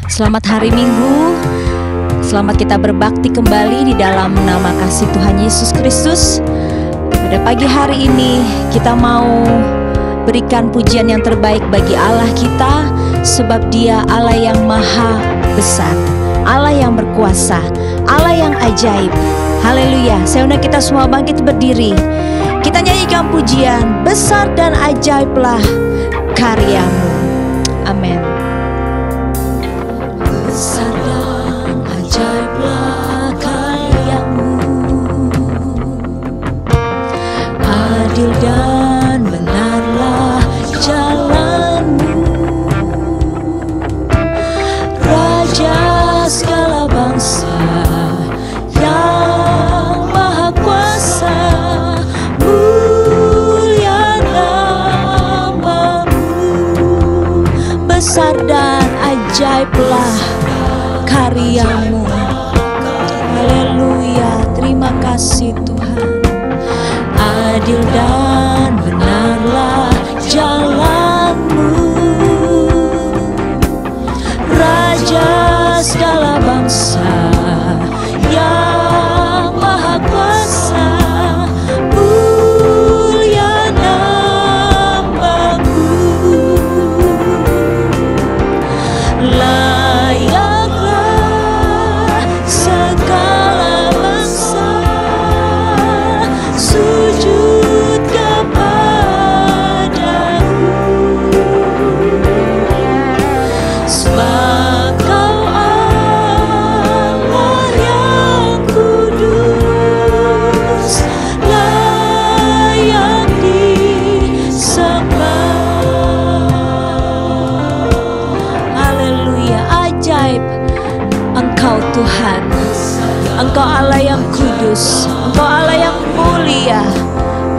Selamat hari Minggu. Selamat kita berbakti kembali di dalam nama kasih Tuhan Yesus Kristus. Pada pagi hari ini kita mau berikan pujian yang terbaik bagi Allah kita, sebab Dia Allah yang maha besar, Allah yang berkuasa, Allah yang ajaib. Haleluya. Saya undang kita semua bangkit berdiri. Kita nyanyikan pujian, besar dan ajaiblah karyamu. Amin. Besar dan ajaiblah karyamu, adil dan benarlah jalanmu, Raja segala bangsa yang maha kuasa, mulia namamu. Besar dan ajaiblah karyamu. Haleluya, terima kasih Tuhan. Adil dan benarlah jalanmu, Raja segala bangsa yang maha kuasa, mulia namamu. Layaklah segala bangsa sujud kepadamu, sebab Kau Allah yang kudus, layak disembah. Haleluya, ajaib Engkau Tuhan. Engkau Allah yang kudus, Engkau Allah yang mulia.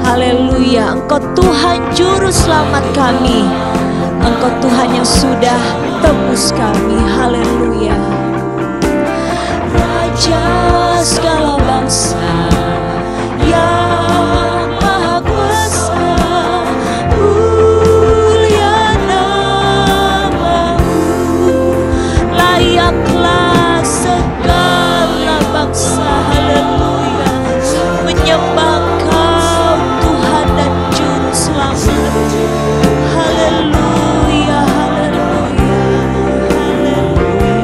Haleluya, Engkau Tuhan juru selamat kami, Engkau Tuhan yang sudah tebus kami. Haleluya. Raja segala bangsa yang maha kuasa, mulia namamu. Layaklah segala bangsa, haleluya, menyembah Kau Tuhan dan juru selamat. Haleluya, haleluya, haleluya.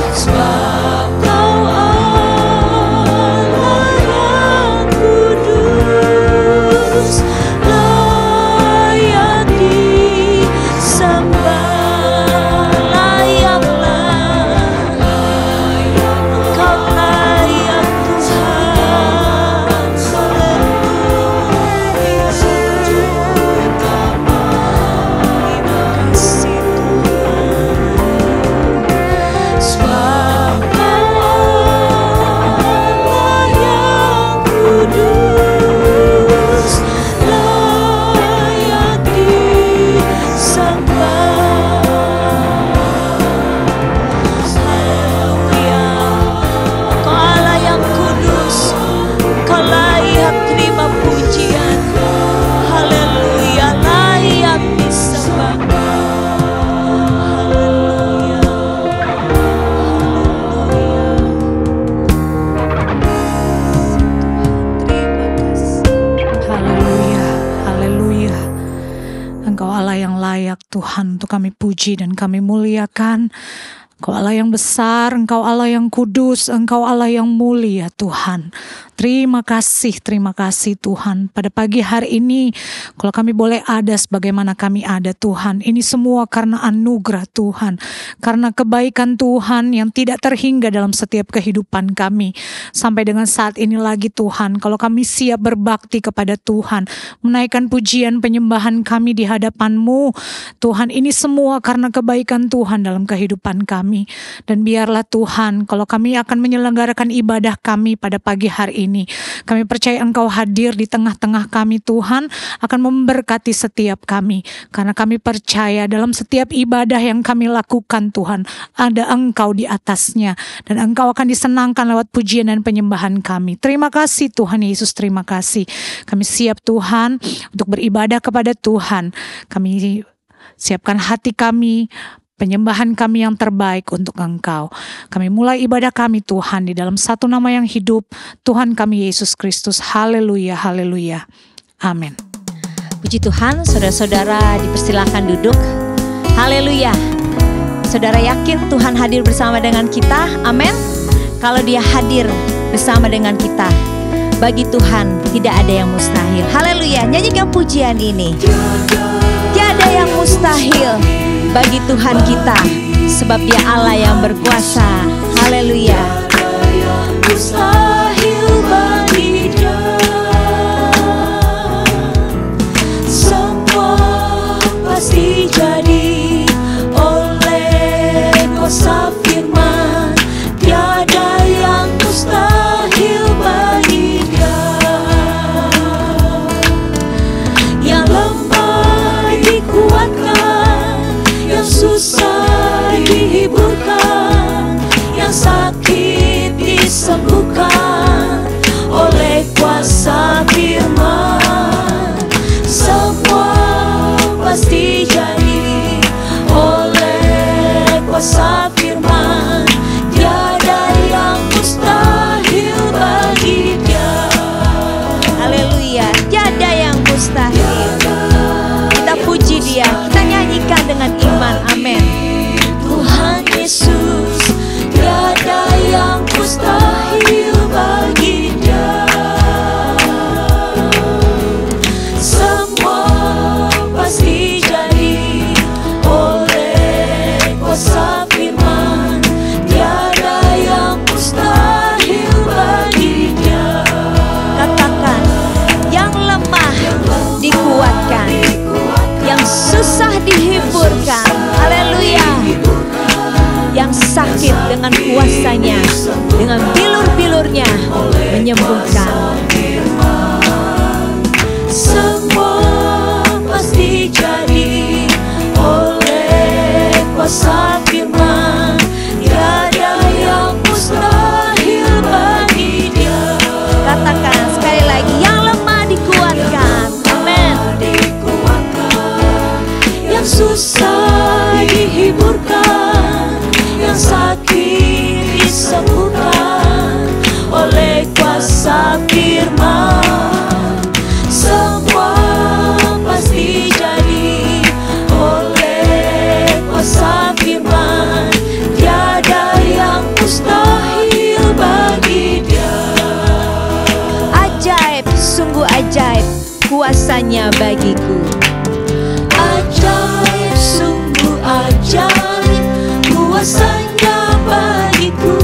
Sebab Kau Allah yang kudus, layak disembah. Layaklah, Engkau layak Tuhan. Haleluya. Terima kasih Tuhan. Sebab Kau Allah yang kudus, layak disembah. Haleluya. Kau Allah yang kudus, Kau layak terima pujian. Haleluya, layak disembah. Haleluya, terima kasih. Haleluya, haleluya. Engkau Allah yang layak Tuhan untuk kami puji dan kami muliakan. Engkau Allah yang besar, Engkau Allah yang kudus, Engkau Allah yang mulia Tuhan. Terima kasih Tuhan. Pada pagi hari ini, kalau kami boleh ada sebagaimana kami ada Tuhan, ini semua karena anugerah Tuhan, karena kebaikan Tuhan yang tidak terhingga dalam setiap kehidupan kami. Sampai dengan saat ini lagi Tuhan, kalau kami siap berbakti kepada Tuhan, menaikkan pujian penyembahan kami di hadapan-Mu, Tuhan, ini semua karena kebaikan Tuhan dalam kehidupan kami. Dan biarlah Tuhan, kalau kami akan menyelenggarakan ibadah kami pada pagi hari ini, kami percaya Engkau hadir di tengah-tengah kami Tuhan, akan memberkati setiap kami. Karena kami percaya dalam setiap ibadah yang kami lakukan Tuhan, ada Engkau di atasnya. Dan Engkau akan disenangkan lewat pujian dan penyembahan kami. Terima kasih Tuhan Yesus, terima kasih. Kami siap Tuhan untuk beribadah kepada Tuhan. Kami siapkan hati kami, penyembahan kami yang terbaik untuk Engkau. Kami mulai ibadah kami Tuhan di dalam satu nama yang hidup, Tuhan kami Yesus Kristus. Haleluya, haleluya. Amin. Puji Tuhan, saudara-saudara dipersilakan duduk. Haleluya. Saudara yakin Tuhan hadir bersama dengan kita? Amin. Kalau Dia hadir bersama dengan kita, bagi Tuhan tidak ada yang mustahil. Haleluya. Nyanyikan pujian ini. Tiada yang mustahil bagi Tuhan kita, sebab Dia Allah yang berkuasa. Haleluya. Mustahil bagi Dia, semua pasti jadi oleh kuasa firman. Tiada yang mustahil bagi Dia, yang lemah dikuatkan, yang susah dihiburkan, yang sakit disembuhkan oleh kuasa firman. Semua pasti jadi oleh kuasa firman. Tiada yang mustahil bagi Dia. Haleluya. Tiada yang mustahil. Kita puji Dia, kita nyanyikan dengan iman. Amin. Tuhan Yesus, tiada yang mustahil bagi Dia. Semua pasti jadi oleh kuasa firman. Tiada yang mustahil bagi Dia. Katakan, yang lemah dikuatkan, yang susah dihiburkan. Haleluya. Yang sakit dengan kuasanya, dengan bilur-bilurnya menyembuhkan. Semua pasti jadi oleh kuasa firman. Tiada yang mustahil bagi Dia. Katakan sekali lagi, yang lemah dikuatkan. Amin. Yang susah dihiburkan, yang sakit disembuhkan oleh kuasa firman. Semua pasti jadi oleh kuasa firman. Tiada yang mustahil bagi Dia. Ajaib, sungguh ajaib kuasanya bagiku. Ajaib, sungguh ajaib kuasanya bagiku.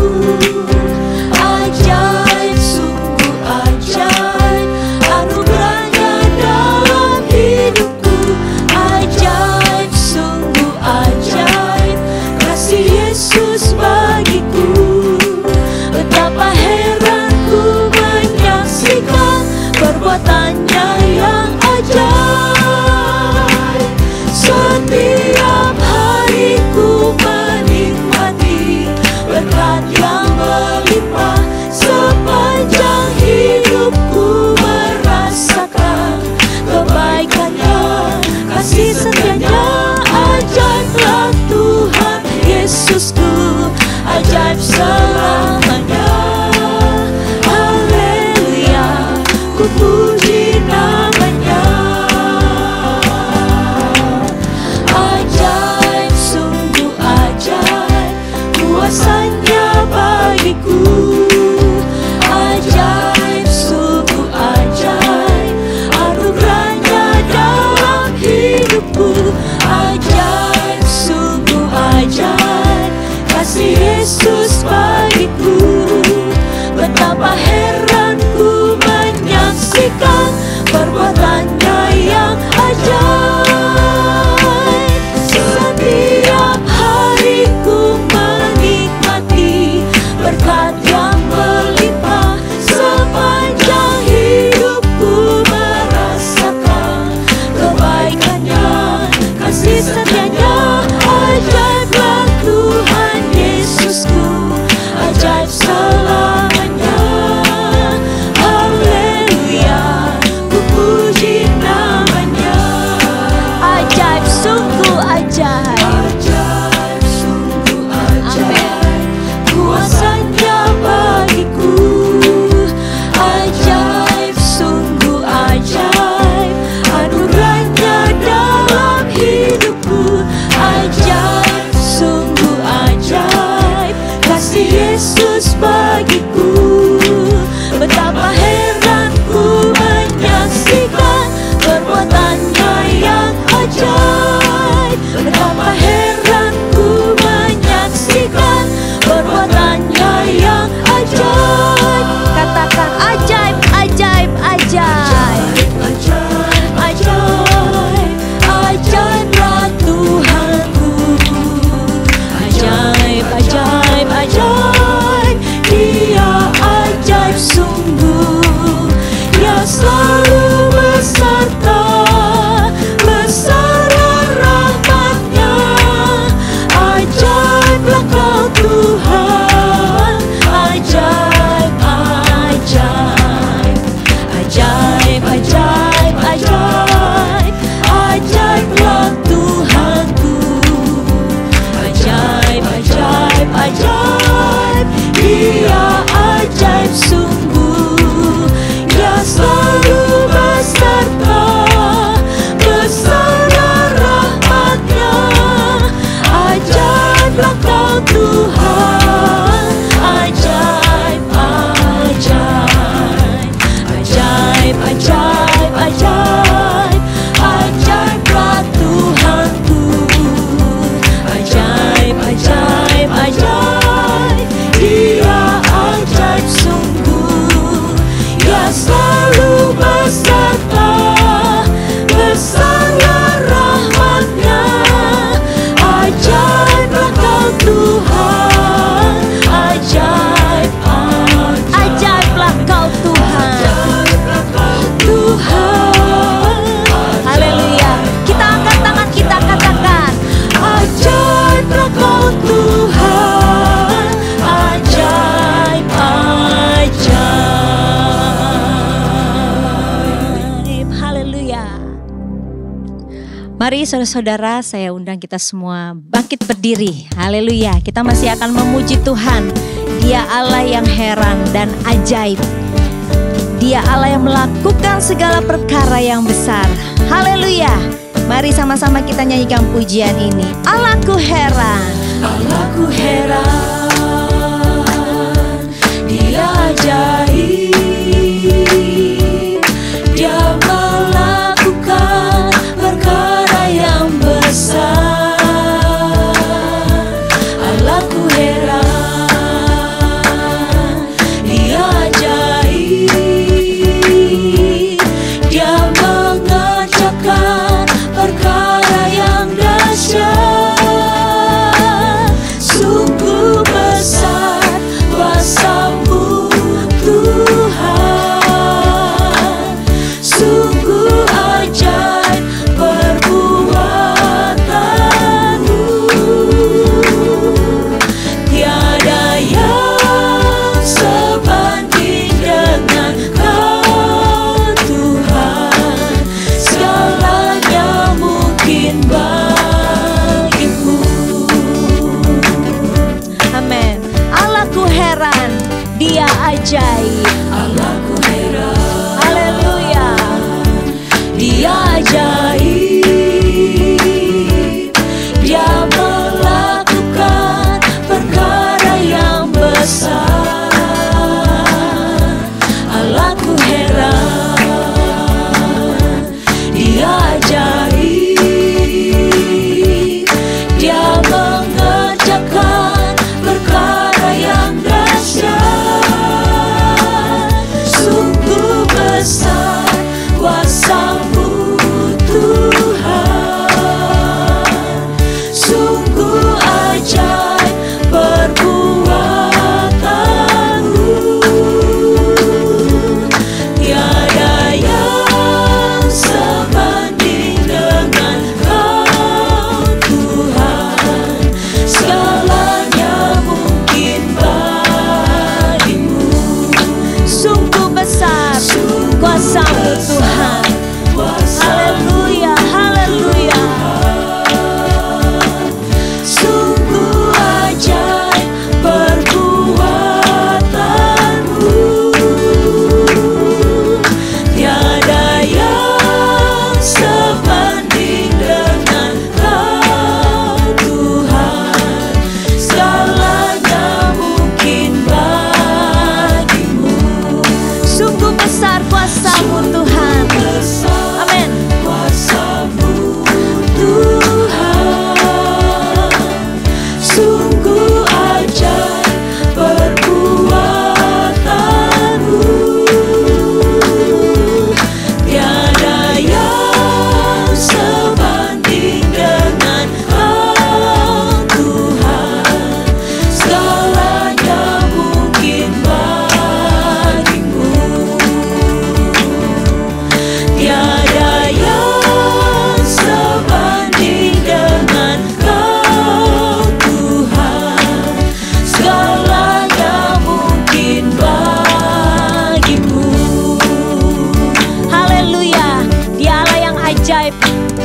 Ajaib, sungguh ajaib anugerahnya dalam hidupku. Ajaib, sungguh ajaib kasih Yesus bagiku. Betapa heran ku menyaksikan perbuatannya yang ajaib. Setiap hari ku menikmati berkat yang melimpah. Sepanjang hidupku merasakan kebaikannya, kasih setianya. Ajaiblah Tuhan Yesusku, ajaib selamanya. Haleluya, ku puji ajaib, ajaib, ajaib, ajaiblah Tuhanku. Ajaib, ajaib, ajaib, Dia ajaib sungguh. Dia selalu beserta, besarlah rahmat-Nya. Ajaiblah Kau Tuhan, ajaib, ajaib. Ajaiblah Kau Tuhan. Ajaiblah Kau Tuhan. Haleluya. Kita angkat tangan kita, katakan, Ajaiblah Kau Tuhan, ajaib, ajaib. haleluya. Mari saudara-saudara, saya undang kita semua bangkit berdiri. Haleluya. Kita masih akan memuji Tuhan. Dia Allah yang heran dan ajaib. Dia Allah yang melakukan segala perkara yang besar. Haleluya. Mari sama-sama kita nyanyikan pujian ini. Allahku heran. Allahku heran, Dia ajaib. Dia melakukan perkara yang besar. Allahku heran, Dia ajaib. Dia mengerjakan perkara yang dahsyat. Sungguh besar kuasa-Mu Tuhan. Sungguh ajaib perbuatan-Mu. Tiada yang sebanding dengan Kau Tuhan. Segalanya mungkin bagimu. Amin. Allahku heran. Dia ajaib. Allahku heran, Haleluya. Dia ajaib. Dia melakukan perkara yang besar. Allahku heran, Dia ajaib. Dia mengerjakan perkara yang dahsyat. Sungguh besar kuasa-Mu Tuhan. Sungguh ajaib perbuatan-Mu. Tiada yang sebanding dengan Kau Tuhan. Segalanya mungkin bagimu. Sungguh besar kuasa-Mu Tuhan. Haleluya. Haleluya. Sungguh ajaib perbuatan-Mu. Tiada yang sebanding dengan Kau Tuhan. Segalanya mungkin bagimu. Sungguh besar kuasa-Mu Tuhan. Amin. Kuasa-Mu Tuhan. Sungguh ajaib perbuatan-Mu. Tiada yang sebanding dengan Kau Tuhan. Segalanya mungkin bagimu. Tiada yang sebanding dengan Kau Tuhan. Segalanya mungkin bagimu. Haleluya. Dia Allah yang ajaib.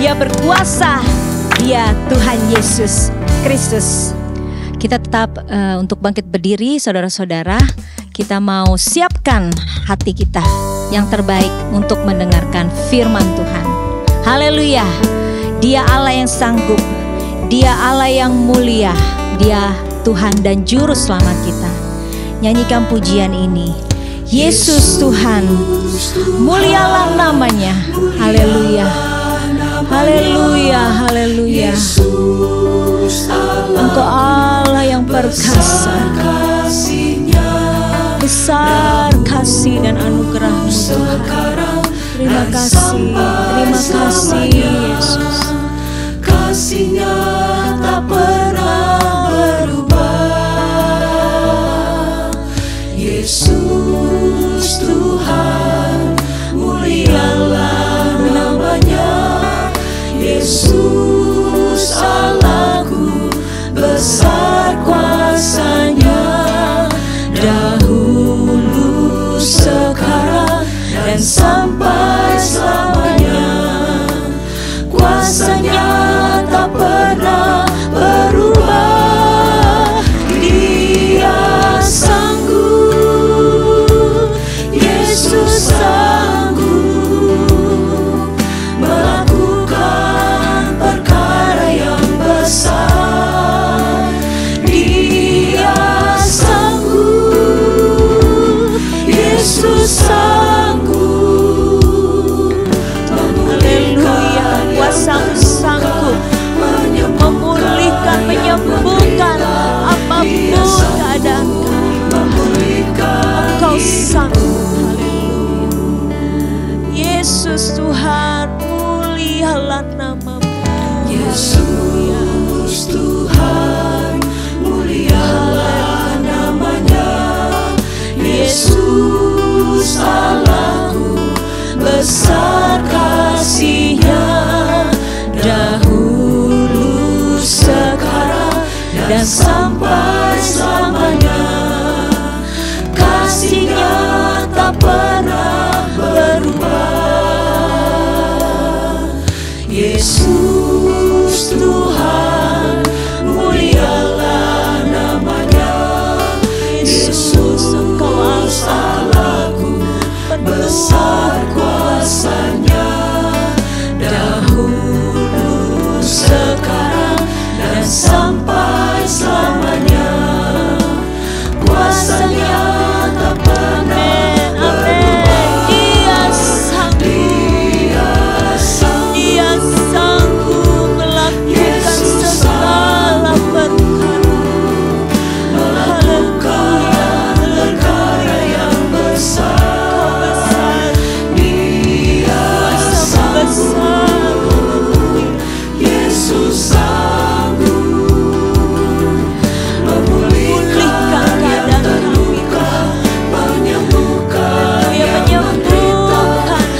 Dia berkuasa. Dia Tuhan Yesus Kristus. Kita tetap untuk bangkit berdiri, saudara-saudara. Kita mau siapkan hati kita yang terbaik untuk mendengarkan firman Tuhan. Haleluya. Dia Allah yang sanggup. Dia Allah yang mulia. Dia Tuhan dan Juru Selamat kita. Nyanyikan pujian ini. Yesus Tuhan, mulialah namanya. Haleluya, haleluya, haleluya. Engkau Allah yang perkasa, besar kasih dan anugerah-Mu Tuhan. Terima kasih Yesus. Kasih-Nya tak pernah berubah. Yesus Tuhan, mulialah namanya. Yesus Allahku, besar kuasa-Nya. Dahulu, sekarang, dan sampai selamanya. Kuasa-Nya tak pernah berubah. Dia sanggup, Yesus sanggup melakukan perkara yang besar. Dia sanggup, Yesus sanggup. Kuasa-Mu sanggup memulihkan, menyembuhkan apapun keadaan kami. Engkau sanggup. Haleluya. Yesus Tuhan, mulialah nama-Mu. Yesus Tuhan, mulialah namanya. Yesus Allahku, besar kasih-Nya. Dahulu, sekarang, dan sampai selamanya. Kasih-Nya tak pernah berubah. Yesus Tuhan, mulialah namanya. Yesus Engkau Allahku, besar kuasa-Nya. Dahulu, sekarang, dan sampai selamanya. Kuasa-Nya tak pernah berubah. Dia sanggup melakukan segala perkara. Melakukan perkara yang besar. Dia sanggup, Yesus sanggup memulihkan yang terluka, menyembuhkan yang menderita.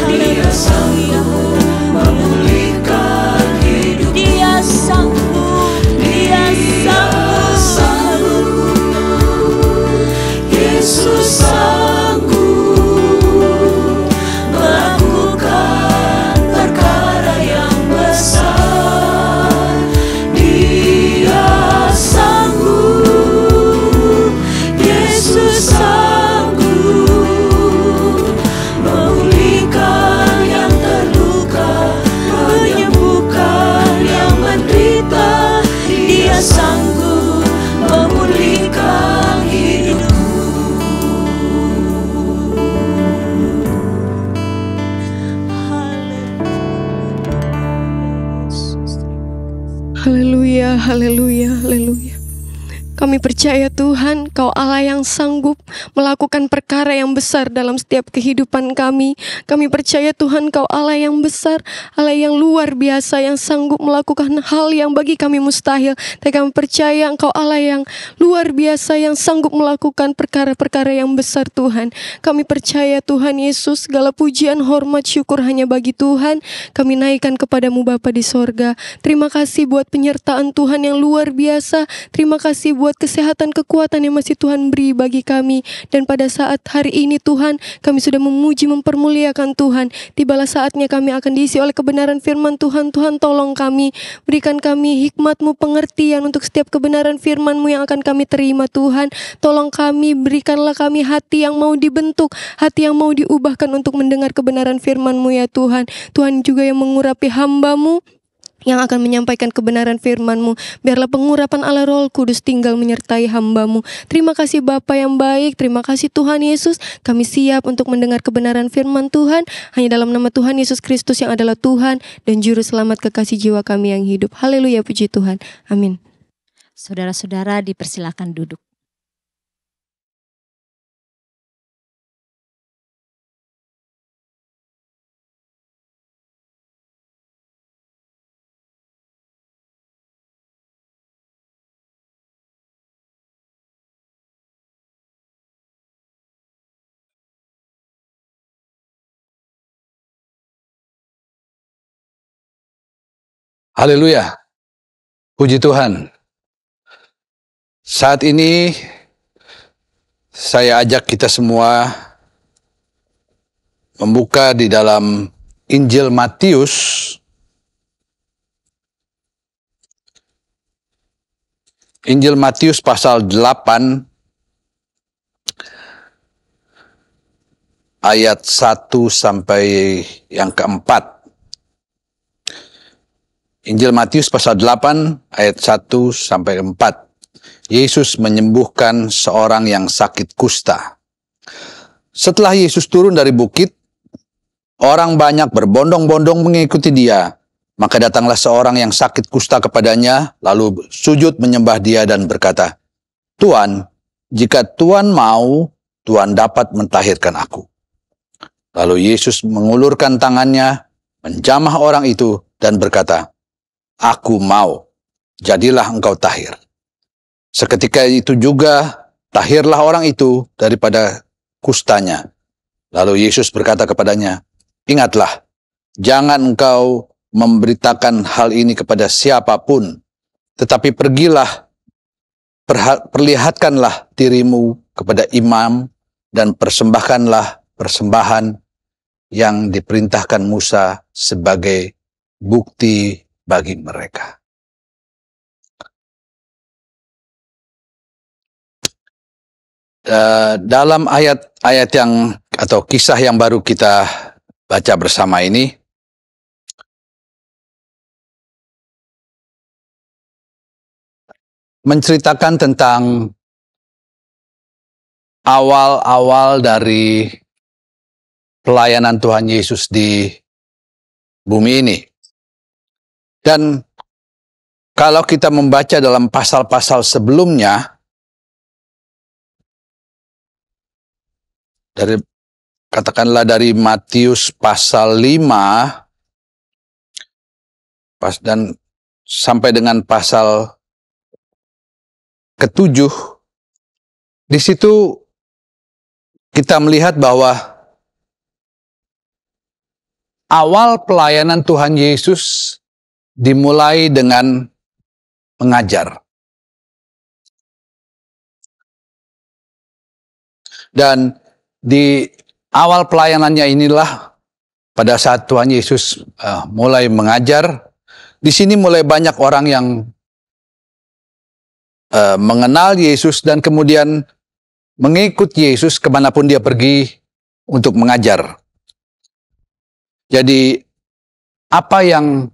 Dia sanggup memulihkan hidup. Dia sanggup, Dia sanggup. Yesus sanggup melakukan perkara yang besar. Dia sanggup, Yesus sanggup memulihkan yang terluka, menyembuhkan yang menderita. Dia sanggup memulihkan hidupku. Haleluya, haleluya, haleluya. Kami percaya Tuhan, Kau Allah yang sanggup melakukan perkara yang besar dalam setiap kehidupan kami. Kami percaya Tuhan, Kau Allah yang besar, Allah yang luar biasa, yang sanggup melakukan hal yang bagi kami mustahil. Tapi kami percaya Engkau Allah yang luar biasa, yang sanggup melakukan perkara-perkara yang besar Tuhan. Kami percaya Tuhan Yesus, segala pujian, hormat, syukur hanya bagi Tuhan. Kami naikkan kepadamu Bapa di sorga. Terima kasih buat penyertaan Tuhan yang luar biasa. Terima kasih buat kesehatan, kekuatan yang masih Tuhan beri bagi kami. Dan pada saat hari ini Tuhan, kami sudah memuji, mempermuliakan Tuhan. Tibalah saatnya kami akan diisi oleh kebenaran firman Tuhan. Tuhan tolong kami, berikan kami hikmat-Mu, pengertian untuk setiap kebenaran firman-Mu yang akan kami terima Tuhan. Tolong kami, berikanlah kami hati yang mau dibentuk, hati yang mau diubahkan untuk mendengar kebenaran firman-Mu ya Tuhan. Tuhan juga yang mengurapi hamba-Mu, yang akan menyampaikan kebenaran firman-Mu. Biarlah pengurapan Allah Roh Kudus tinggal menyertai hamba-Mu. Terima kasih Bapa yang baik, terima kasih Tuhan Yesus. Kami siap untuk mendengar kebenaran firman Tuhan, hanya dalam nama Tuhan Yesus Kristus yang adalah Tuhan dan Juru Selamat kekasih jiwa kami yang hidup. Haleluya, puji Tuhan. Amin. Saudara-saudara dipersilakan duduk. Haleluya, puji Tuhan. Saat ini saya ajak kita semua membuka di dalam Injil Matius pasal 8 ayat 1 sampai yang keempat. Injil Matius pasal 8 ayat 1 sampai 4. Yesus menyembuhkan seorang yang sakit kusta. Setelah Yesus turun dari bukit, orang banyak berbondong-bondong mengikuti dia. Maka datanglah seorang yang sakit kusta kepadanya, lalu sujud menyembah dia dan berkata, "Tuan, jika Tuan mau, Tuan dapat mentahirkan aku." Lalu Yesus mengulurkan tangannya, menjamah orang itu dan berkata, "Aku mau, jadilah engkau tahir." Seketika itu juga tahirlah orang itu daripada kustanya. Lalu Yesus berkata kepadanya, "Ingatlah, jangan engkau memberitakan hal ini kepada siapapun, tetapi pergilah, perlihatkanlah dirimu kepada imam dan persembahkanlah persembahan yang diperintahkan Musa sebagai bukti bagi mereka." Dalam ayat-ayat yang atau kisah yang baru kita baca bersama ini, menceritakan tentang awal-awal dari pelayanan Tuhan Yesus di bumi ini. Dan kalau kita membaca dalam pasal-pasal sebelumnya, katakanlah dari Matius pasal 5 dan sampai dengan pasal ke-7, di situ kita melihat bahwa awal pelayanan Tuhan Yesus dimulai dengan mengajar. Dan di awal pelayanannya inilah pada saat Tuhan Yesus mulai mengajar, di sini mulai banyak orang yang mengenal Yesus dan kemudian mengikut Yesus kemanapun dia pergi untuk mengajar. Jadi apa yang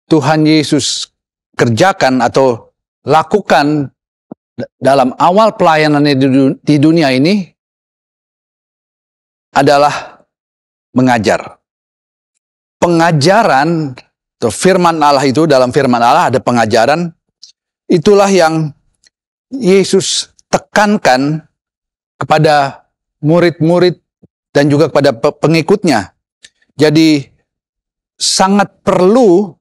Tuhan Yesus kerjakan atau lakukan dalam awal pelayanannya di dunia ini adalah mengajar. Pengajaran atau firman Allah itu, dalam firman Allah ada pengajaran, itulah yang Yesus tekankan kepada murid-murid dan juga kepada pengikutnya. Jadi sangat perlu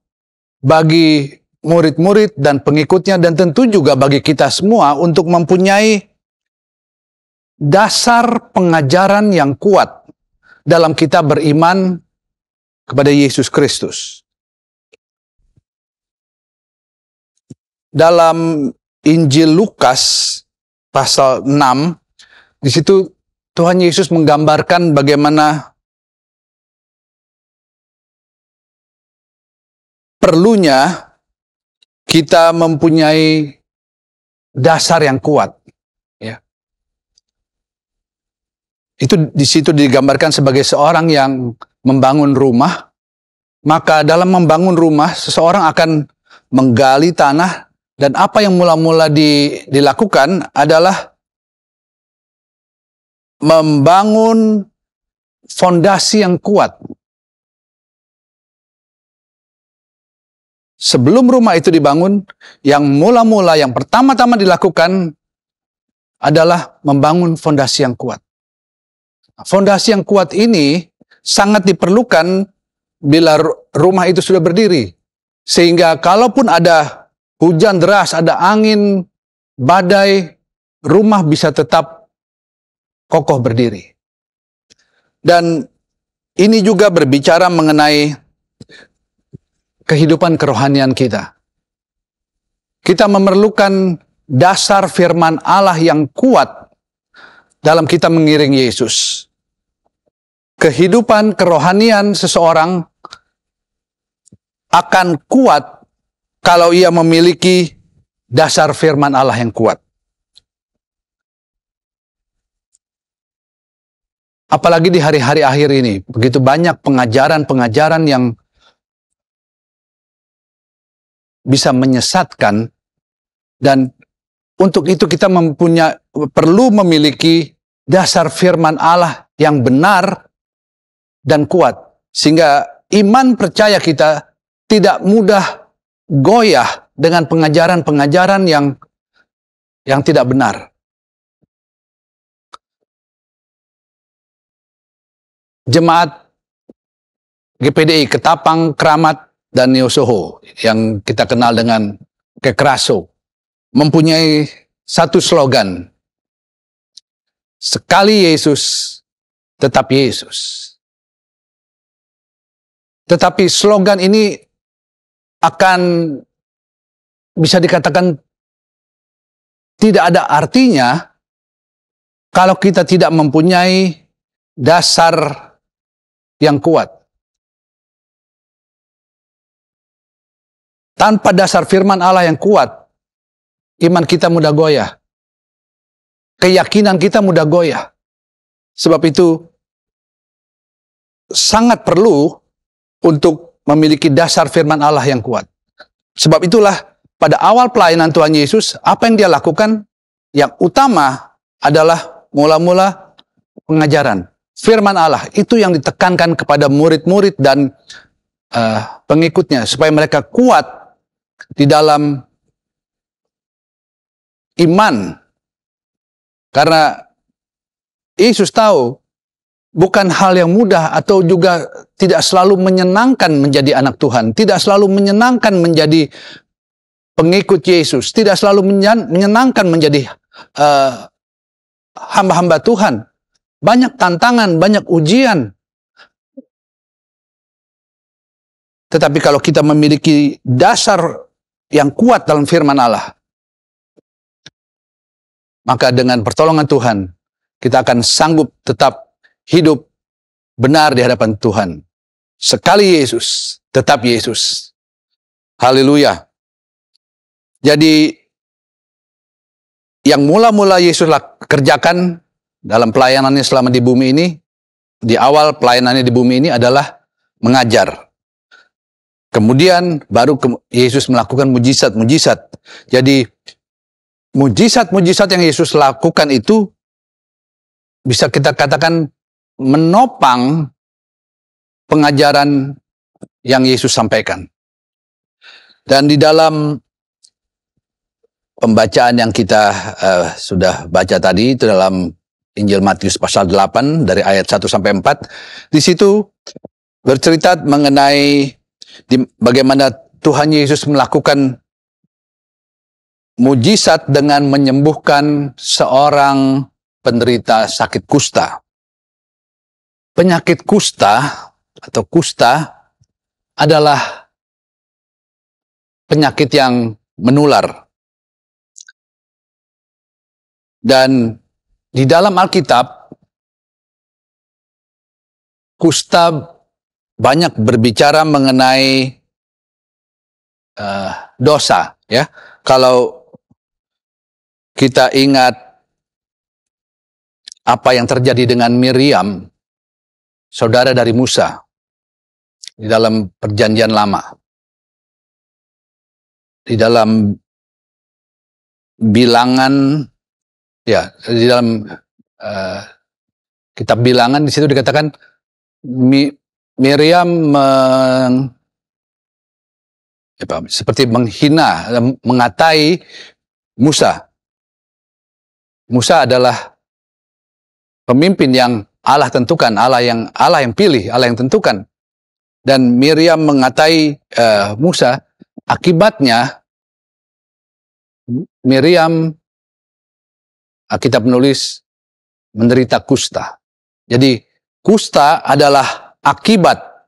bagi murid-murid dan pengikutnya dan tentu juga bagi kita semua untuk mempunyai dasar pengajaran yang kuat dalam kita beriman kepada Yesus Kristus. Dalam Injil Lukas pasal 6, di situ Tuhan Yesus menggambarkan bagaimana perlunya kita mempunyai dasar yang kuat. Ya. Itu di situ digambarkan sebagai seorang yang membangun rumah, maka dalam membangun rumah, seseorang akan menggali tanah, dan apa yang mula-mula dilakukan adalah membangun fondasi yang kuat. Sebelum rumah itu dibangun, yang mula-mula, yang pertama-tama dilakukan adalah membangun fondasi yang kuat. Fondasi yang kuat ini sangat diperlukan bila rumah itu sudah berdiri. Sehingga kalaupun ada hujan deras, ada angin, badai, rumah bisa tetap kokoh berdiri. Dan ini juga berbicara mengenai kehidupan kerohanian kita. Kita memerlukan dasar firman Allah yang kuat dalam kita mengiring Yesus. Kehidupan kerohanian seseorang akan kuat kalau ia memiliki dasar firman Allah yang kuat. Apalagi di hari-hari akhir ini, begitu banyak pengajaran-pengajaran yang bisa menyesatkan, dan untuk itu kita perlu memiliki dasar firman Allah yang benar dan kuat, sehingga iman percaya kita tidak mudah goyah dengan pengajaran-pengajaran yang tidak benar. Jemaat GPDI Ketapang, Kramat, dan Neosoho yang kita kenal dengan Kekraso mempunyai satu slogan, sekali Yesus, tetap Yesus. Tetapi slogan ini akan bisa dikatakan tidak ada artinya kalau kita tidak mempunyai dasar yang kuat. Tanpa dasar firman Allah yang kuat, iman kita mudah goyah. Keyakinan kita mudah goyah. Sebab itu sangat perlu untuk memiliki dasar firman Allah yang kuat. Sebab itulah pada awal pelayanan Tuhan Yesus, apa yang dia lakukan? Yang utama adalah mula-mula pengajaran. Firman Allah itu yang ditekankan kepada murid-murid dan pengikutnya, supaya mereka kuat di dalam iman. Karena Yesus tahu bukan hal yang mudah atau juga tidak selalu menyenangkan menjadi anak Tuhan, tidak selalu menyenangkan menjadi pengikut Yesus, tidak selalu menyenangkan menjadi hamba-hamba Tuhan. Banyak tantangan, banyak ujian. Tetapi kalau kita memiliki dasar yang kuat dalam firman Allah, maka dengan pertolongan Tuhan, kita akan sanggup tetap hidup benar di hadapan Tuhan. Sekali Yesus, tetap Yesus. Haleluya. Jadi, yang mula-mula Yesus kerjakan dalam pelayanannya selama di bumi ini, di awal pelayanannya di bumi ini adalah mengajar. Kemudian baru Yesus melakukan mujizat-mujizat. Jadi mujizat-mujizat yang Yesus lakukan itu bisa kita katakan menopang pengajaran yang Yesus sampaikan. Dan di dalam pembacaan yang kita sudah baca tadi, itu dalam Injil Matius pasal 8 dari ayat 1 sampai 4, di situ bercerita mengenai bagaimana Tuhan Yesus melakukan mujizat dengan menyembuhkan seorang penderita sakit kusta. Penyakit kusta atau kusta adalah penyakit yang menular. Dan di dalam Alkitab, kusta banyak berbicara mengenai dosa, ya. Kalau kita ingat apa yang terjadi dengan Miriam, saudara dari Musa, di dalam Perjanjian Lama. Di dalam Bilangan, ya, di dalam kitab Bilangan di situ dikatakan Miriam seperti menghina, mengatai Musa. Musa adalah pemimpin yang Allah tentukan, Allah yang pilih, Allah yang tentukan. Dan Miriam mengatai Musa. Akibatnya Miriam, Alkitab menulis, menderita kusta. Jadi kusta adalah akibat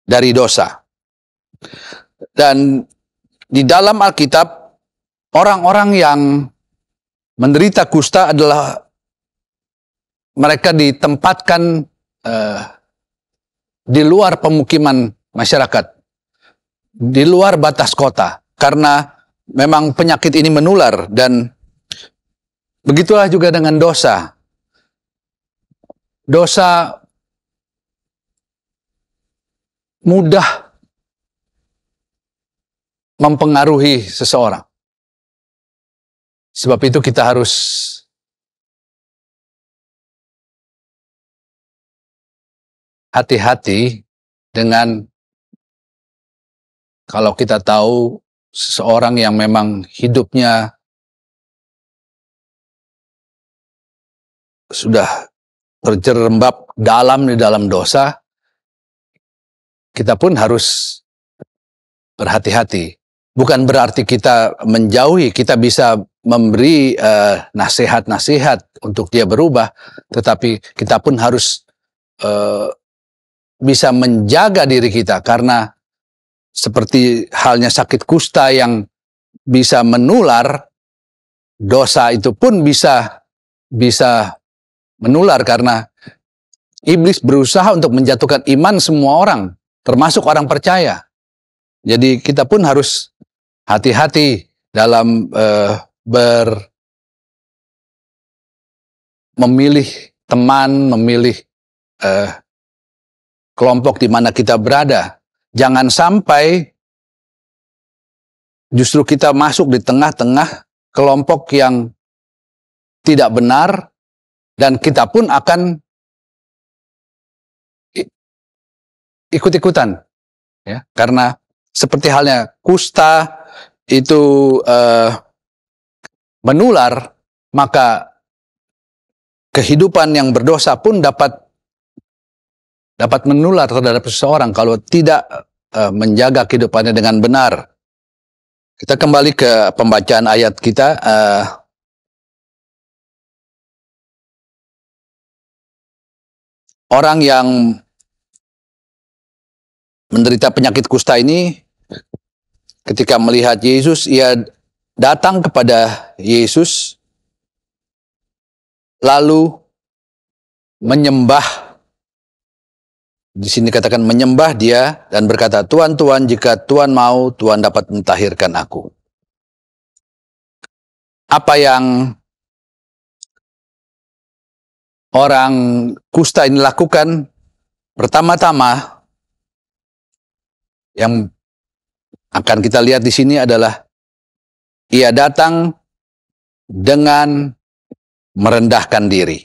dari dosa. Dan di dalam Alkitab, orang-orang yang menderita kusta adalah mereka ditempatkan di luar pemukiman masyarakat, di luar batas kota, karena memang penyakit ini menular. Dan begitulah juga dengan dosa. Dosa mudah mempengaruhi seseorang. Sebab itu kita harus hati-hati dengan kalau kita tahu seseorang yang memang hidupnya sudah terjerembab dalam di dalam dosa, kita pun harus berhati-hati. Bukan berarti kita menjauhi, kita bisa memberi nasihat-nasihat untuk dia berubah, tetapi kita pun harus bisa menjaga diri kita, karena seperti halnya sakit kusta yang bisa menular, dosa itu pun bisa menular, karena iblis berusaha untuk menjatuhkan iman semua orang, termasuk orang percaya. Jadi kita pun harus hati-hati dalam memilih teman, memilih kelompok di mana kita berada. Jangan sampai justru kita masuk di tengah-tengah kelompok yang tidak benar, dan kita pun akan ikut-ikutan, ya, karena seperti halnya kusta itu menular, maka kehidupan yang berdosa pun dapat menular terhadap seseorang kalau tidak menjaga kehidupannya dengan benar. Kita kembali ke pembacaan ayat kita. Orang yang menderita penyakit kusta ini, ketika melihat Yesus, ia datang kepada Yesus, lalu menyembah. Di sini katakan menyembah dia dan berkata, "Tuhan, Tuhan, jika Tuhan mau, Tuhan dapat mentahirkan aku." Apa yang orang kusta ini lakukan? Pertama-tama yang akan kita lihat di sini adalah ia datang dengan merendahkan diri.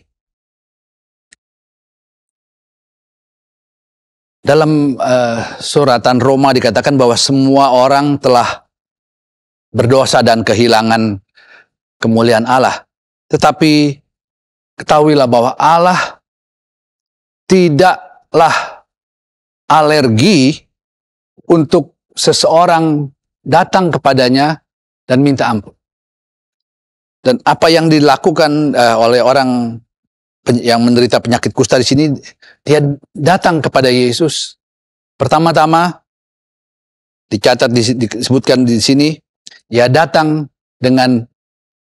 Dalam suratan Roma dikatakan bahwa semua orang telah berdosa dan kehilangan kemuliaan Allah. Tetapi ketahuilah bahwa Allah tidaklah alergi untuk seseorang datang kepadanya dan minta ampun. Dan apa yang dilakukan oleh orang yang menderita penyakit kusta di sini, dia datang kepada Yesus. Pertama-tama dicatat, disebutkan di sini, dia datang dengan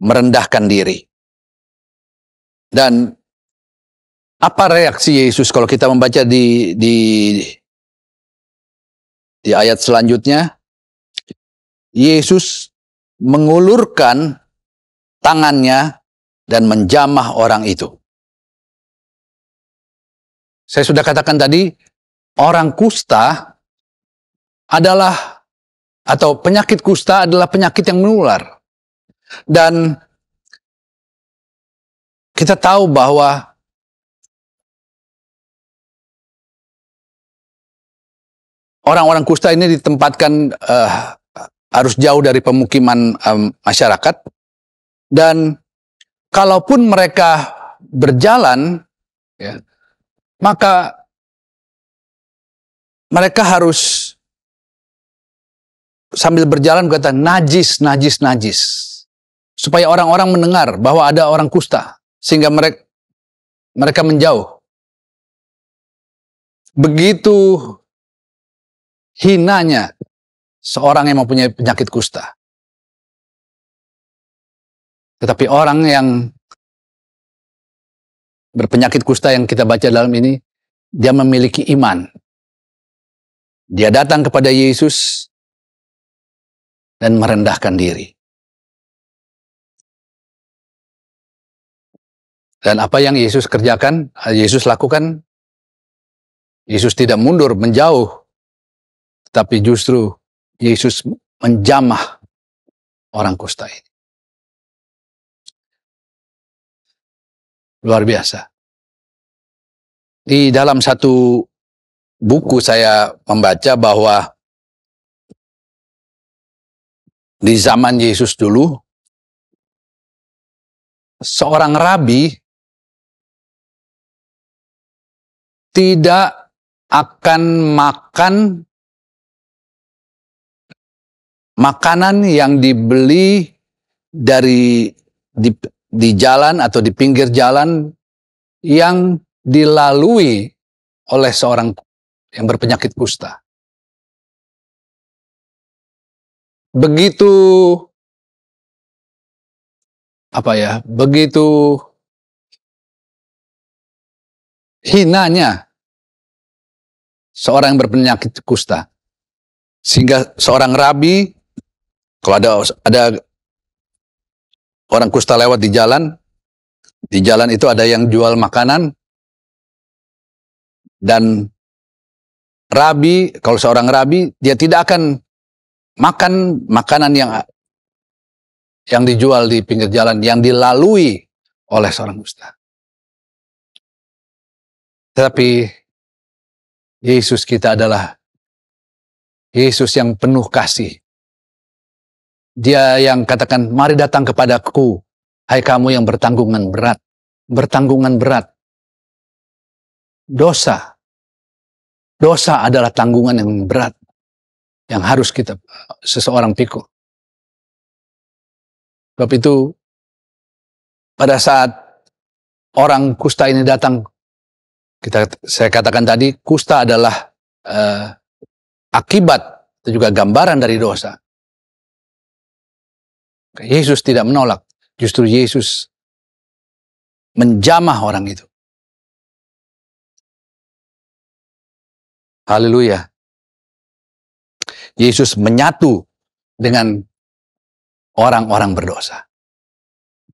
merendahkan diri. Dan apa reaksi Yesus kalau kita membaca di ayat selanjutnya? Yesus mengulurkan tangannya dan menjamah orang itu. Saya sudah katakan tadi, orang kusta adalah, atau penyakit kusta adalah penyakit yang menular. Dan kita tahu bahwa orang-orang kusta ini ditempatkan harus jauh dari pemukiman masyarakat. Dan kalaupun mereka berjalan, ya, maka mereka harus sambil berjalan berkata najis, najis, najis. Supaya orang-orang mendengar bahwa ada orang kusta. Sehingga mereka menjauh. Begitu hinanya seorang yang mempunyai penyakit kusta. Tetapi orang yang berpenyakit kusta yang kita baca dalam ini, dia memiliki iman. Dia datang kepada Yesus dan merendahkan diri. Dan apa yang Yesus kerjakan, Yesus lakukan, Yesus tidak mundur, menjauh. Tapi justru Yesus menjamah orang kusta ini. Luar biasa. Di dalam satu buku saya membaca bahwa di zaman Yesus dulu, seorang rabi tidak akan makan makanan yang dibeli di jalan atau di pinggir jalan yang dilalui oleh seorang yang berpenyakit kusta. Begitu hinanya seorang yang berpenyakit kusta. Sehingga seorang rabi, kalau ada orang kusta lewat di jalan itu ada yang jual makanan, dan rabi, kalau seorang rabi, dia tidak akan makan makanan yang dijual di pinggir jalan, yang dilalui oleh seorang kusta. Tetapi Yesus kita adalah Yesus yang penuh kasih. Dia yang katakan, mari datang kepadaku, hai kamu yang bertanggungan berat. Bertanggungan berat. Dosa adalah tanggungan yang berat, yang harus seseorang pikul. Sebab itu, pada saat orang kusta ini datang, saya katakan tadi, kusta adalah akibat, itu juga gambaran dari dosa. Yesus tidak menolak, justru Yesus menjamah orang itu. Haleluya. Yesus menyatu dengan orang-orang berdosa.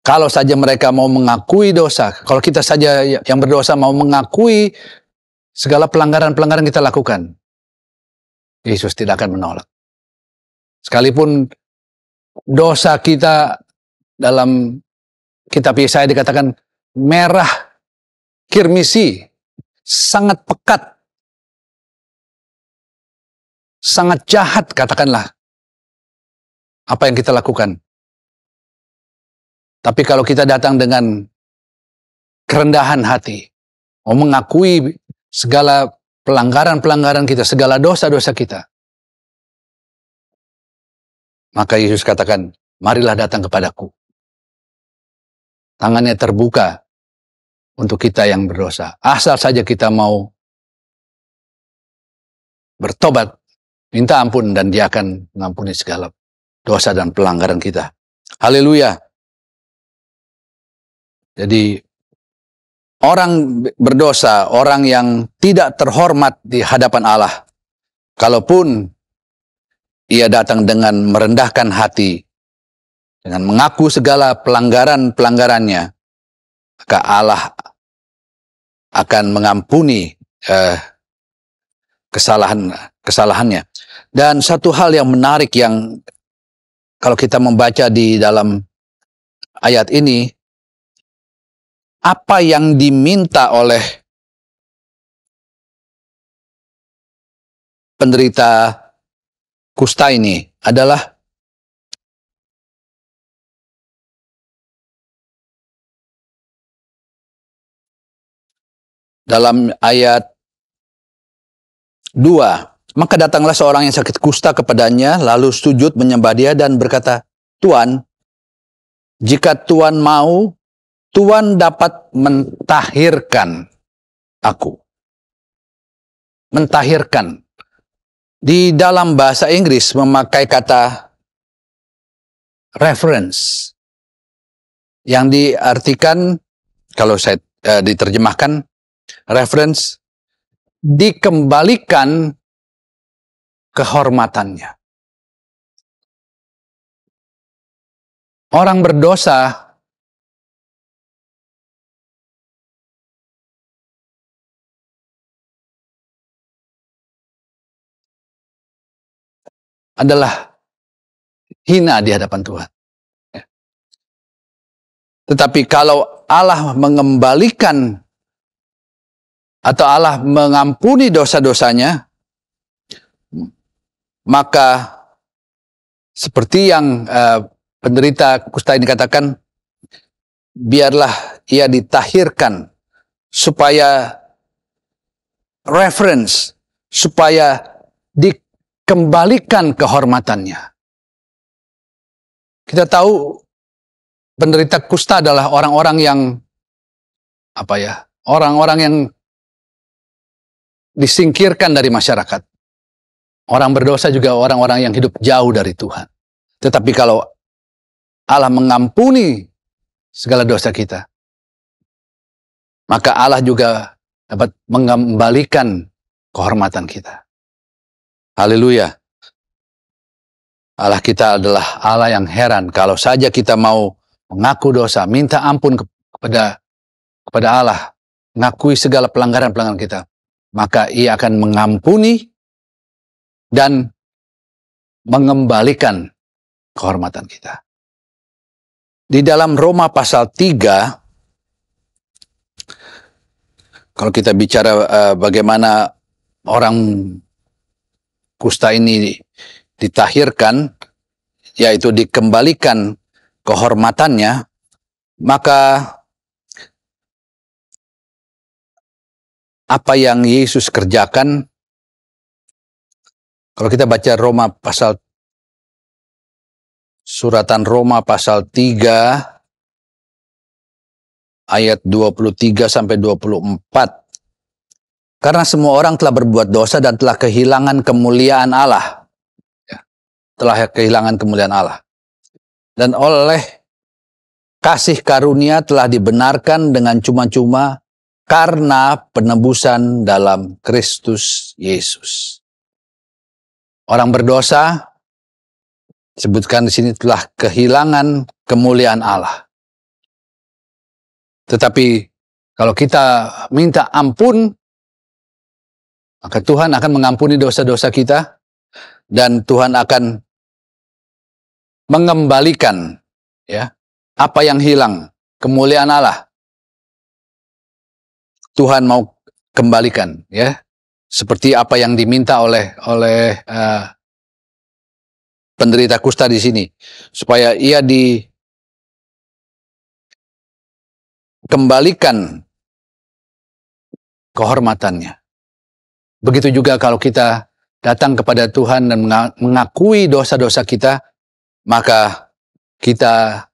Kalau saja mereka mau mengakui dosa, kalau kita saja yang berdosa mau mengakui segala pelanggaran-pelanggaran kita lakukan, Yesus tidak akan menolak. Sekalipun dosa kita dalam kitab Yesaya dikatakan merah kirmisi, sangat pekat, sangat jahat, katakanlah apa yang kita lakukan. Tapi kalau kita datang dengan kerendahan hati, mau mengakui segala pelanggaran-pelanggaran kita, segala dosa-dosa kita, maka Yesus katakan, marilah datang kepadaku. Tangannya terbuka untuk kita yang berdosa. Asal saja kita mau bertobat, minta ampun, dan Dia akan mengampuni segala dosa dan pelanggaran kita. Haleluya. Jadi, orang berdosa, orang yang tidak terhormat di hadapan Allah, kalaupun ia datang dengan merendahkan hati, dengan mengaku segala pelanggaran-pelanggarannya, maka Allah akan mengampuni kesalahan kesalahannya. Dan satu hal yang menarik yang kalau kita membaca di dalam ayat ini, apa yang diminta oleh penderita kusta ini adalah dalam ayat 2, maka datanglah seorang yang sakit kusta kepadanya, lalu sujud menyembah dia dan berkata, Tuan, jika Tuan mau, Tuan dapat mentahirkan aku. Mentahirkan. Di dalam bahasa Inggris memakai kata reference, yang diartikan, kalau saya diterjemahkan, reference, dikembalikan kehormatannya. Orang berdosa adalah hina di hadapan Tuhan. Tetapi kalau Allah mengembalikan atau Allah mengampuni dosa-dosanya, maka seperti yang penderita kusta ini katakan, biarlah ia ditahirkan supaya reference, supaya dikembalikan kehormatannya. Kita tahu penderita kusta adalah orang-orang yang orang-orang yang disingkirkan dari masyarakat. Orang berdosa juga orang-orang yang hidup jauh dari Tuhan. Tetapi kalau Allah mengampuni segala dosa kita, maka Allah juga dapat mengembalikan kehormatan kita. Haleluya. Allah kita adalah Allah yang heran. Kalau saja kita mau mengaku dosa, minta ampun kepada Allah, mengakui segala pelanggaran-pelanggaran kita, maka Ia akan mengampuni dan mengembalikan kehormatan kita. Di dalam Roma pasal 3, kalau kita bicara bagaimana orang kusta ini ditahirkan, yaitu dikembalikan kehormatannya, maka apa yang Yesus kerjakan, kalau kita baca suratan Roma pasal 3 ayat 23 sampai 24. Karena semua orang telah berbuat dosa dan telah kehilangan kemuliaan Allah. Telah kehilangan kemuliaan Allah. Dan oleh kasih karunia telah dibenarkan dengan cuma-cuma karena penebusan dalam Kristus Yesus. Orang berdosa, disebutkan di sini, telah kehilangan kemuliaan Allah. Tetapi kalau kita minta ampun, maka Tuhan akan mengampuni dosa-dosa kita, dan Tuhan akan mengembalikan apa yang hilang, kemuliaan Allah. Tuhan mau kembalikan, seperti apa yang diminta oleh penderita kusta di sini, supaya ia dikembalikan kehormatannya. Begitu juga kalau kita datang kepada Tuhan dan mengakui dosa-dosa kita, maka kita,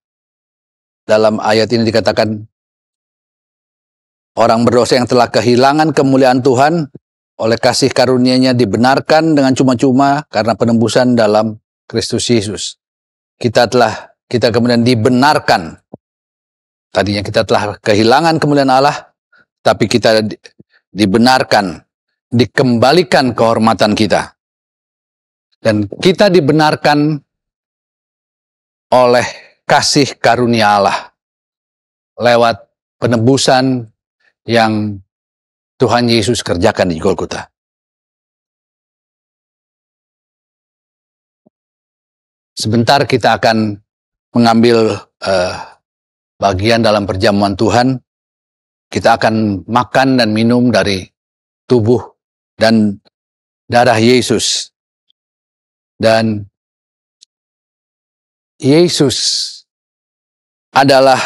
dalam ayat ini dikatakan, orang berdosa yang telah kehilangan kemuliaan Tuhan oleh kasih karunia-Nya dibenarkan dengan cuma-cuma karena penebusan dalam Kristus Yesus. Kita kemudian dibenarkan. Tadinya kita telah kehilangan kemuliaan Allah, tapi kita dibenarkan, dikembalikan kehormatan kita. Dan kita dibenarkan oleh kasih karunia Allah lewat penebusan yang Tuhan Yesus kerjakan di Golgota. Sebentar kita akan mengambil bagian dalam perjamuan Tuhan. Kita akan makan dan minum dari tubuh dan darah Yesus. Dan Yesus adalah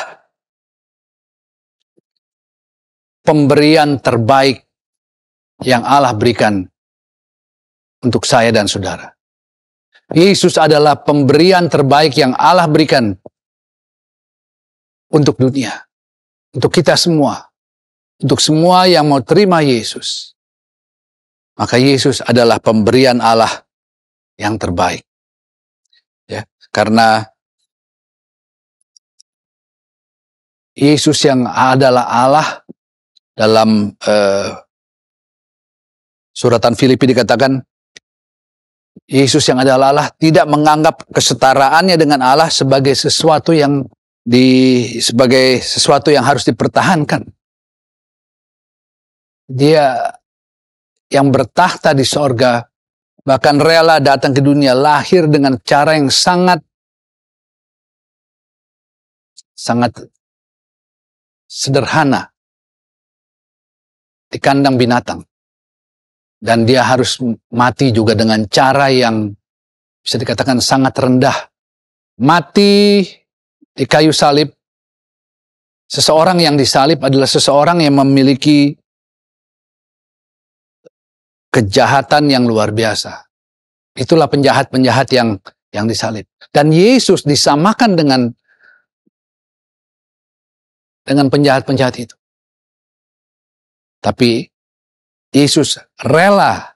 pemberian terbaik yang Allah berikan untuk saya dan saudara. Yesus adalah pemberian terbaik yang Allah berikan untuk dunia, untuk kita semua, untuk semua yang mau terima Yesus. Maka Yesus adalah pemberian Allah yang terbaik. Ya, karena Yesus yang adalah Allah, dalam suratan Filipi dikatakan, Yesus yang adalah Allah tidak menganggap kesetaraannya dengan Allah sebagai sesuatu yang harus dipertahankan. Dia yang bertahta di sorga, bahkan rela datang ke dunia, lahir dengan cara yang sangat sederhana di kandang binatang. Dan dia harus mati juga dengan cara yang bisa dikatakan sangat rendah. Mati di kayu salib. Seseorang yang disalib adalah seseorang yang memiliki kejahatan yang luar biasa. Itulah penjahat-penjahat yang disalib. Dan Yesus disamakan dengan penjahat-penjahat itu. Tapi Yesus rela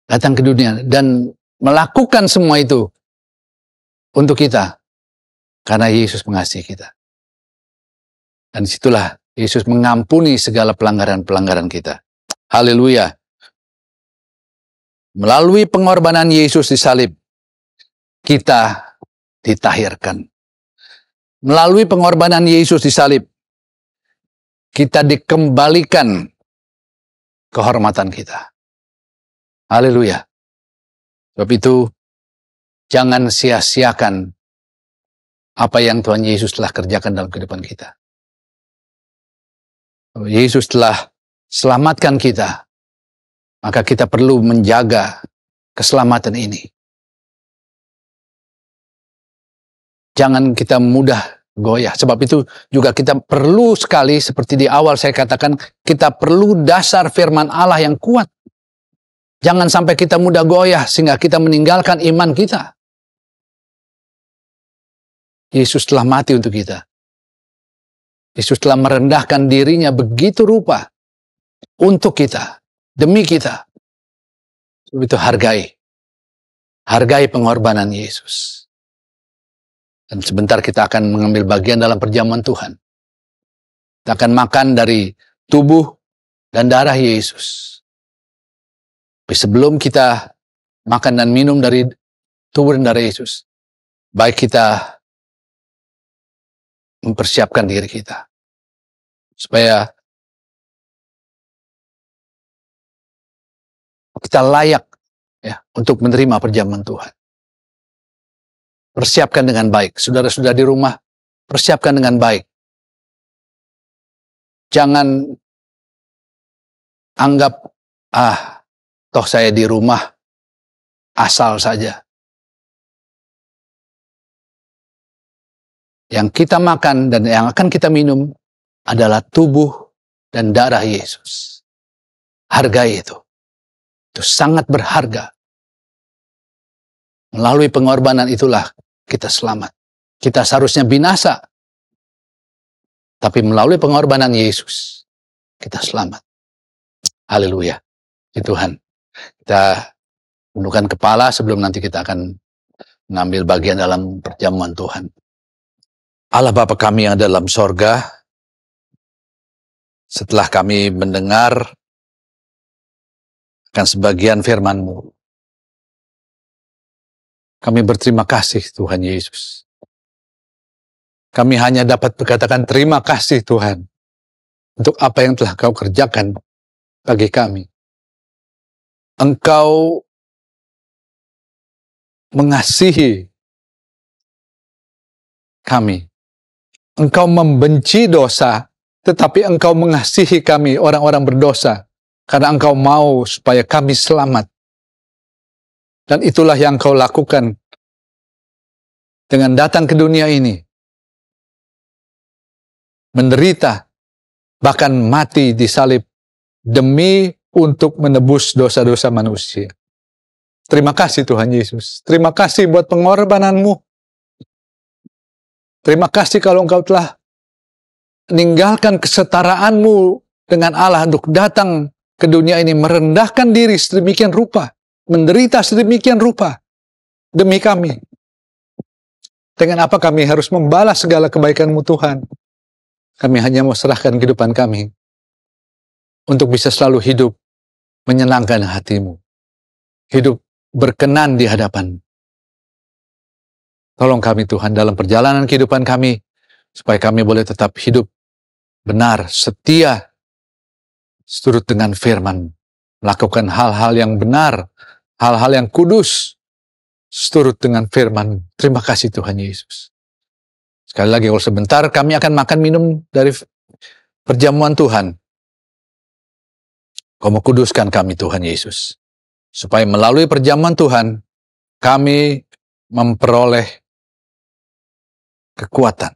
datang ke dunia dan melakukan semua itu untuk kita. Karena Yesus mengasihi kita. Dan disitulah Yesus mengampuni segala pelanggaran-pelanggaran kita. Haleluya. Melalui pengorbanan Yesus di salib, kita ditahirkan. Melalui pengorbanan Yesus di salib, kita dikembalikan kehormatan kita. Haleluya. Sebab itu, jangan sia-siakan apa yang Tuhan Yesus telah kerjakan dalam kehidupan kita. Yesus telah selamatkan kita, maka kita perlu menjaga keselamatan ini. Jangan kita mudah goyah. Sebab itu juga kita perlu sekali, seperti di awal saya katakan, kita perlu dasar firman Allah yang kuat. Jangan sampai kita mudah goyah sehingga kita meninggalkan iman kita. Yesus telah mati untuk kita. Yesus telah merendahkan dirinya begitu rupa untuk kita, demi kita. Sebab itu hargai pengorbanan Yesus. Dan sebentar kita akan mengambil bagian dalam perjamuan Tuhan. Kita akan makan dari tubuh dan darah Yesus. Tapi sebelum kita makan dan minum dari tubuh dan darah Yesus, baik kita mempersiapkan diri kita. Supaya kita layak ya untuk menerima perjamuan Tuhan. Persiapkan dengan baik. Saudara-saudara di rumah, persiapkan dengan baik. Jangan anggap, toh saya di rumah, asal saja. Yang kita makan dan yang akan kita minum adalah tubuh dan darah Yesus. Hargai itu. Itu sangat berharga. Melalui pengorbanan itulah kita selamat. Kita seharusnya binasa. Tapi melalui pengorbanan Yesus, kita selamat. Haleluya. Di Tuhan. Kita tundukkan kepala sebelum nanti kita akan mengambil bagian dalam perjamuan Tuhan. Allah Bapa kami yang ada dalam sorga, setelah kami mendengar akan sebagian firman-Mu, kami berterima kasih Tuhan Yesus. Kami hanya dapat berkatakan terima kasih Tuhan untuk apa yang telah Kau kerjakan bagi kami. Engkau mengasihi kami. Engkau membenci dosa, tetapi Engkau mengasihi kami, orang-orang berdosa, karena Engkau mau supaya kami selamat. Dan itulah yang Engkau lakukan dengan datang ke dunia ini. Menderita, bahkan mati di salib, demi untuk menebus dosa-dosa manusia. Terima kasih Tuhan Yesus. Terima kasih buat pengorbanan-Mu. Terima kasih kalau Engkau telah meninggalkan kesetaraanmu dengan Allah untuk datang ke dunia ini, merendahkan diri sedemikian rupa, menderita sedemikian rupa demi kami. Dengan apa kami harus membalas segala kebaikan-Mu Tuhan? Kami hanya mau serahkan kehidupan kami untuk bisa selalu hidup menyenangkan hati-Mu, hidup berkenan di hadapan. Tolong kami Tuhan dalam perjalanan kehidupan kami, supaya kami boleh tetap hidup benar, setia, seturut dengan firman, melakukan hal-hal yang benar, hal-hal yang kudus, seturut dengan firman. Terima kasih Tuhan Yesus. Sekali lagi, kalau sebentar kami akan makan minum dari perjamuan Tuhan. Kau mau kuduskan kami Tuhan Yesus, supaya melalui perjamuan Tuhan, kami memperoleh kekuatan.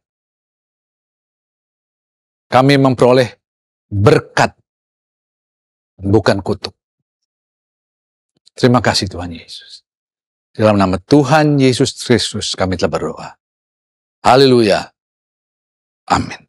Kami memperoleh berkat, bukan kutuk. Terima kasih Tuhan Yesus. Dalam nama Tuhan Yesus Kristus kami telah berdoa. Haleluya. Amin.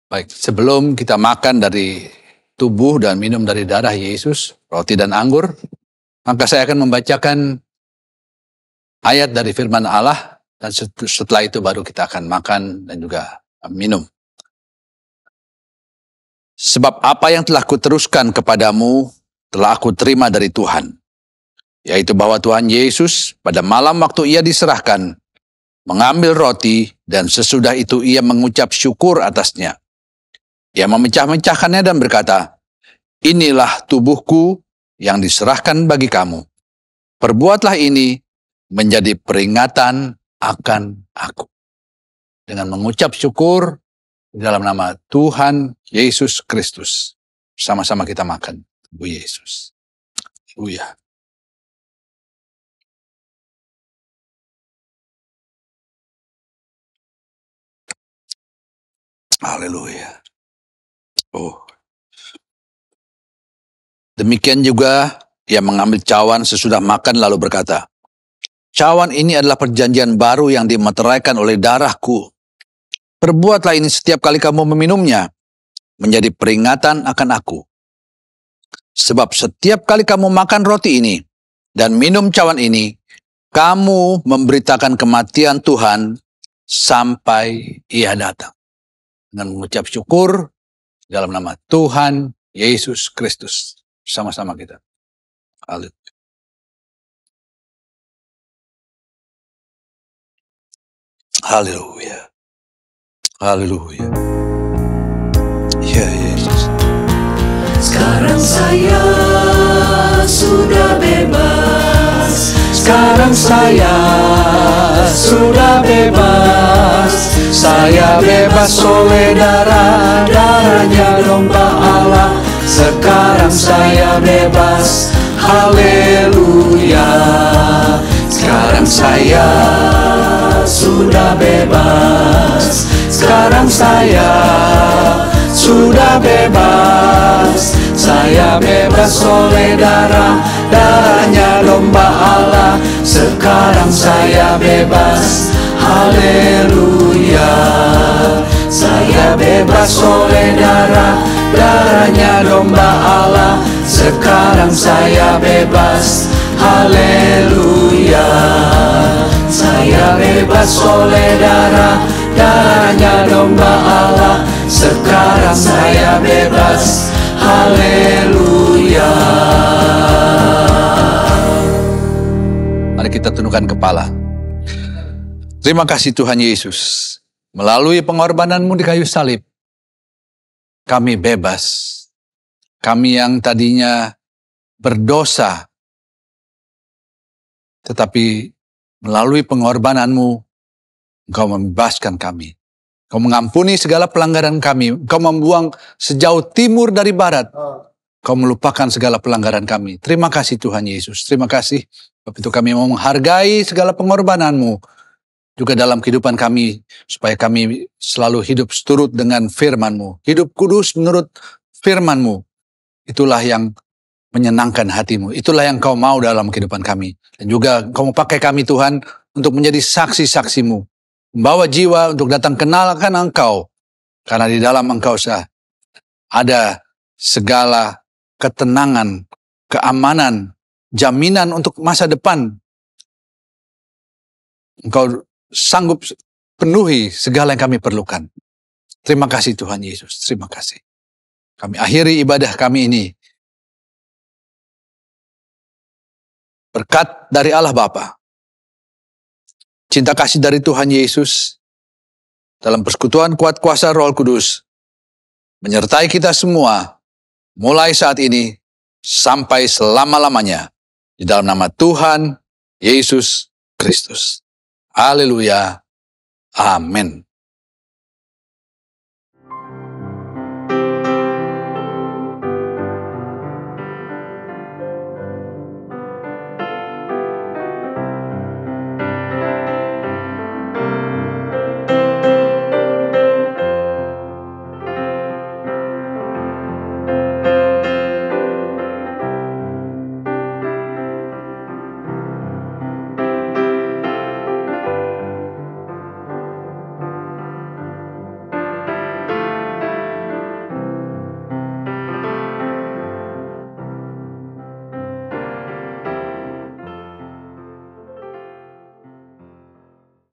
Baik, sebelum kita makan dari tubuh dan minum dari darah Yesus, roti dan anggur, maka saya akan membacakan ayat dari firman Allah, dan setelah itu baru kita akan makan dan juga minum. Sebab apa yang telah kuteruskan kepadamu, telah aku terima dari Tuhan, yaitu bahwa Tuhan Yesus pada malam waktu ia diserahkan, mengambil roti, dan sesudah itu ia mengucap syukur atasnya. Ia memecah-mecahkannya dan berkata, inilah tubuhku yang diserahkan bagi kamu. Perbuatlah ini menjadi peringatan akan aku. Dengan mengucap syukur dalam nama Tuhan Yesus Kristus. Sama-sama kita makan tubuh Yesus. Haleluya. Haleluya. Oh. Demikian juga ia mengambil cawan sesudah makan lalu berkata, cawan ini adalah perjanjian baru yang dimeteraikan oleh darahku. Perbuatlah ini setiap kali kamu meminumnya, menjadi peringatan akan aku. Sebab setiap kali kamu makan roti ini dan minum cawan ini, kamu memberitakan kematian Tuhan sampai ia datang. Dengan mengucap syukur dalam nama Tuhan Yesus Kristus. Sama-sama kita. Haleluya. Haleluya. Ya Yesus. Sekarang saya sudah bebas. Sekarang saya sudah bebas. Saya bebas oleh darahnya domba Allah. Sekarang saya bebas. Haleluya. Sekarang saya sudah bebas. Sekarang saya sudah bebas. Saya bebas oleh darahnya domba Allah. Sekarang saya bebas. Haleluya. Saya bebas oleh darahnya domba Allah. Sekarang saya bebas. Haleluya. Saya bebas oleh darahnya domba Allah. Sekarang saya bebas. Haleluya. Mari kita tundukkan kepala. Terima kasih Tuhan Yesus. Melalui pengorbanan-Mu di kayu salib, kami bebas. Kami yang tadinya berdosa, tetapi melalui pengorbanan-Mu, Engkau membebaskan kami. Engkau mengampuni segala pelanggaran kami. Engkau membuang sejauh timur dari barat. Engkau melupakan segala pelanggaran kami. Terima kasih Tuhan Yesus. Terima kasih. Sebab itu kami mau menghargai segala pengorbanan-Mu juga dalam kehidupan kami, supaya kami selalu hidup seturut dengan firman-Mu. Hidup kudus menurut firman-Mu. Itulah yang menyenangkan hati-Mu. Itulah yang Kau mau dalam kehidupan kami. Dan juga Kau mau pakai kami Tuhan untuk menjadi saksi-saksi-Mu. Membawa jiwa untuk datang kenalkan Engkau. Karena di dalam Engkau ada segala ketenangan, keamanan, jaminan untuk masa depan. Engkau sanggup penuhi segala yang kami perlukan. Terima kasih Tuhan Yesus. Terima kasih. Kami akhiri ibadah kami ini. Berkat dari Allah Bapa, cinta kasih dari Tuhan Yesus, dalam persekutuan kuat kuasa Roh Kudus, menyertai kita semua, mulai saat ini, sampai selama-lamanya, di dalam nama Tuhan Yesus Kristus. Haleluya. Amin.